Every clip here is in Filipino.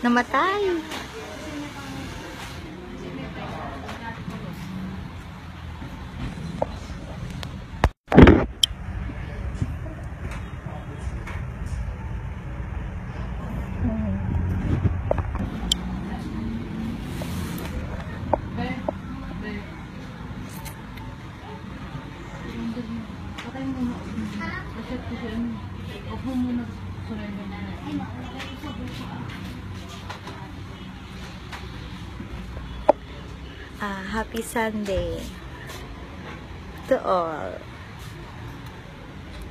Namatay. Happy Sunday to all.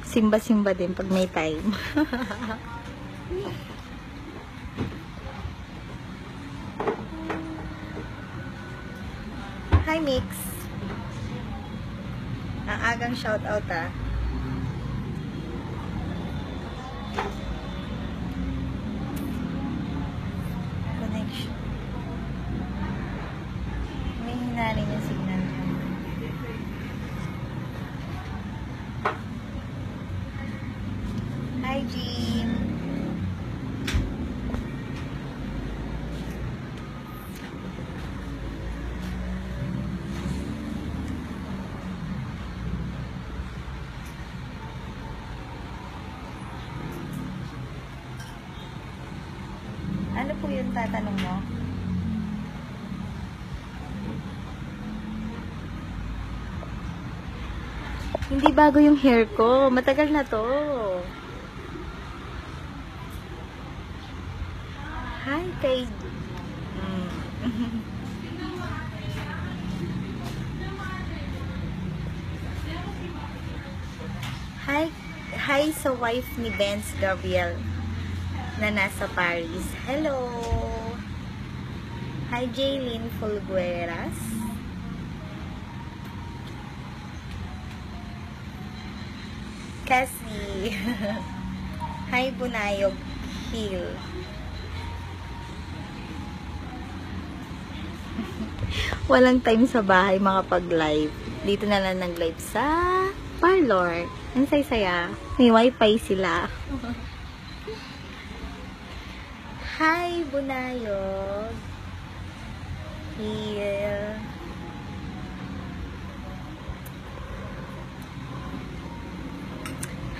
Simba-simba din pag may time. Hi, Mix. Ang agang shoutout Connection. May hinarin yung signal. Hi, Jim. Ano po yung tatanong mo? Hindi bago yung hair ko. Matagal na to. Hi, kay... Hi sa wife ni Benz Gabriel na nasa Paris. Hello! Hi, Jaylene Fulgueras. Cassie. Hi, Bunayog Hill. Walang time sa bahay makapag-live. Dito na lang nag-live sa parlor. Ang saya-saya. May wifi sila. Hi, Bunayog Hill.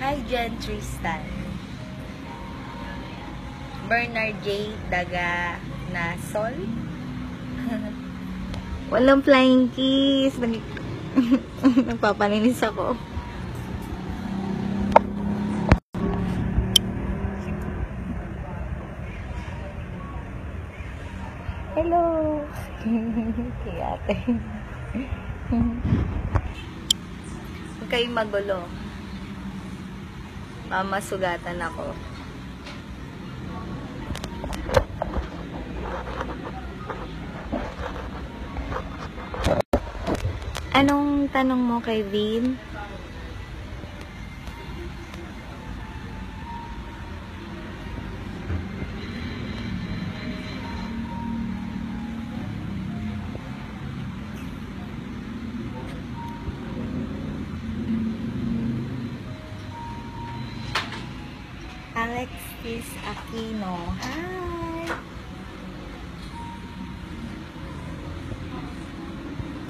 Hi, Jen Tristan. Bernard J. Daga Nasol. Walang flying kiss. Nagpapalinis ako. Hello. Kay ate. Huwag kayong magulo. Mamasugatan ako. Anong tanong mo kay Vin? Alexis Aquino. Hi!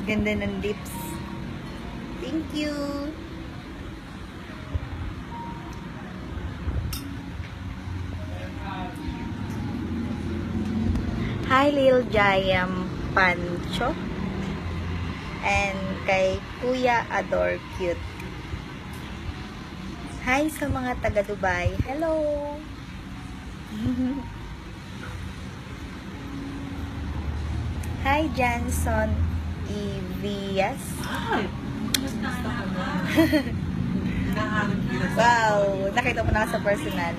Ganda ng lips. Thank you! Hi, Lil Jayam Pancho. And kay Kuya Adore Cute. Hi sa mga taga Dubai. Hello! Hi, Janson Ivias. Wow! Nakita mo na sa personal.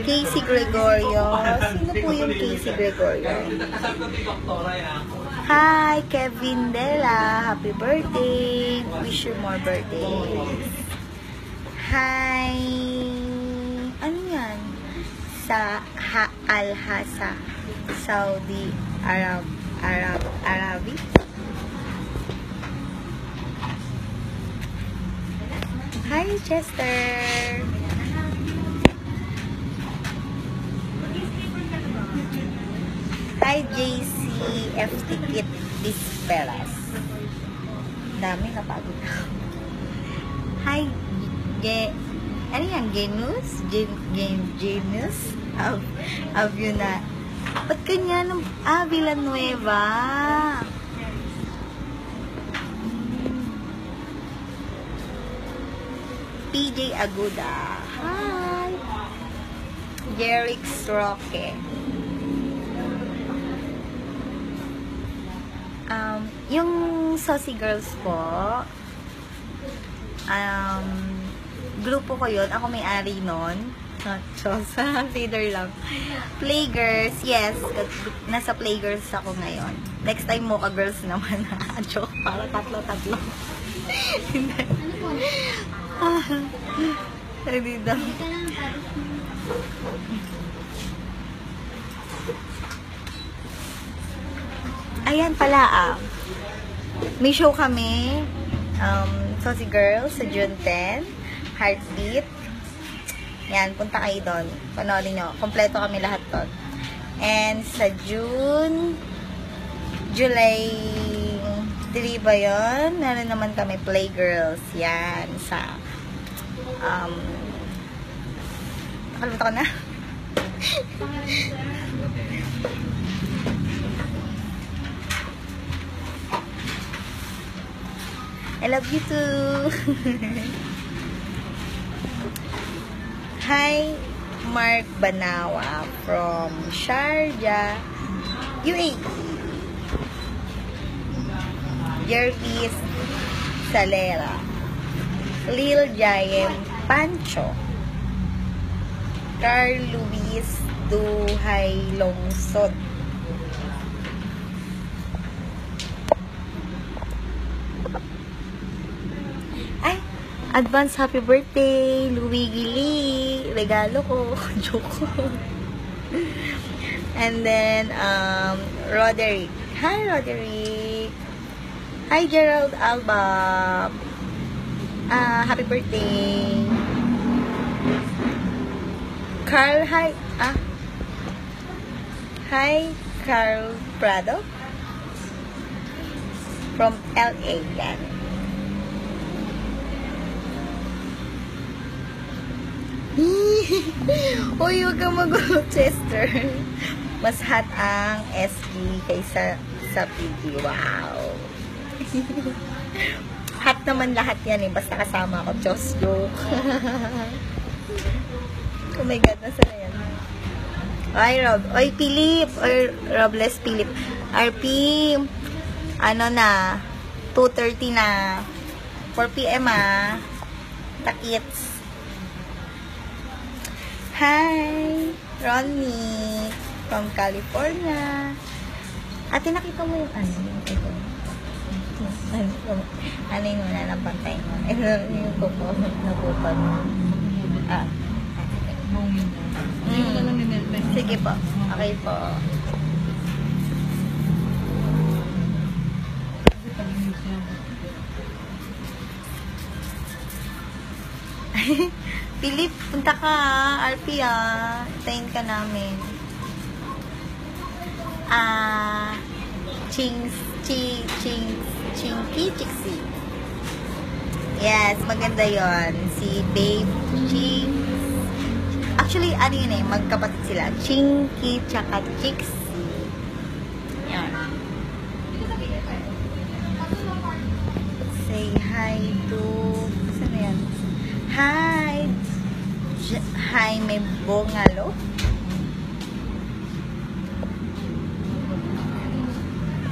Casey Gregorio. Sino po yung Casey Gregorio? Hi, Kevin Dela. Happy birthday. Wish you more birthdays. Hi. Ano yan? Sa Al-Hasa, Saudi Arabi. Hi, Chester. Hi, JC FT Kit Disperas. Dami, napagod ako. Hi, ano yan? Genus? Genus? Of yun na. Ba't kanya nung... Villanueva. PJ Aguda. Hi. Jerick Roque. Yung Saucy Girls po, grupo ko yun. Ako may-ari nun. Leader lang. Playgirls, yes. Nasa Playgirls ako ngayon. Next time Mocha Girls naman. Joke, para tatlo-tatlo. Hindi. Hindi daw. Ayan pala may show kami Saucy Girls sa June 10, Heartbeat. Yan, punta kayo doon, panoorin nyo, kompleto kami lahat doon. And sa July 3 ba yun? Meron naman kami Playgirls. Yan, sa nakalimutan ko na. I love you too. Hi, Mark Banawa from Sharjah, UAE. Jervis Salera. Lil Giant Pancho. Carl Luis Duhay Longsod. Ay, advance happy birthday, Louie Gili. Regalo ko. Joke ko. And then, Roderick. Hi, Roderick. Hi, Gerald Alba. Happy birthday. Carl, hi. Hi, Carl Prado. From LA, yan. Uy, huwag kang magulo, Chester. Mas hot ang SG kaysa sa PG. Wow. Hot naman lahat yan eh. Basta kasama ako. Just joke. Oh my God, nasa na yan? Ay, Rob. Oy, Philip. Oy, Robles Philip. RP. Ano na? 2:30 na. 4 PM Takits. Hi, Ronnie from California. Ate, nakita mo yung ano? Ito. Ano yung wala ng pantay mo? Ito yung kuko na kupag. Sige po. Okay po. Philip, punta ka, RP Tayin ka namin. Chinky Chixie. Yes, maganda yon. Si Babe Ching. Actually, ano yun eh, magkapatid sila. Chinky tsaka Chixie. Yan. Say hi to... Saan na yan? Hi! Jaime Bongalo.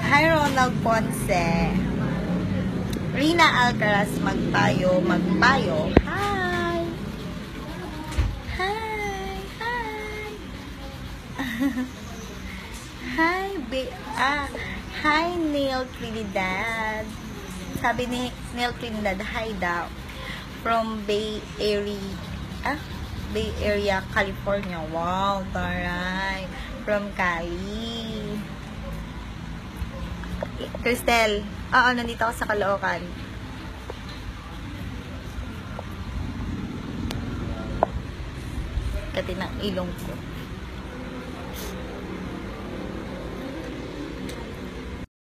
Hi, Ronald Ponce. Rina Alcaraz, magpayo. Hi! Hi! Hi! Hi, Neil Trinidad. Sabi ni Neil Trinidad, hi daw. From Bay Area, California. Wow, taray. From Cali. Cristel. Nandito ako sa Caloocan. Kati ng ilong ko.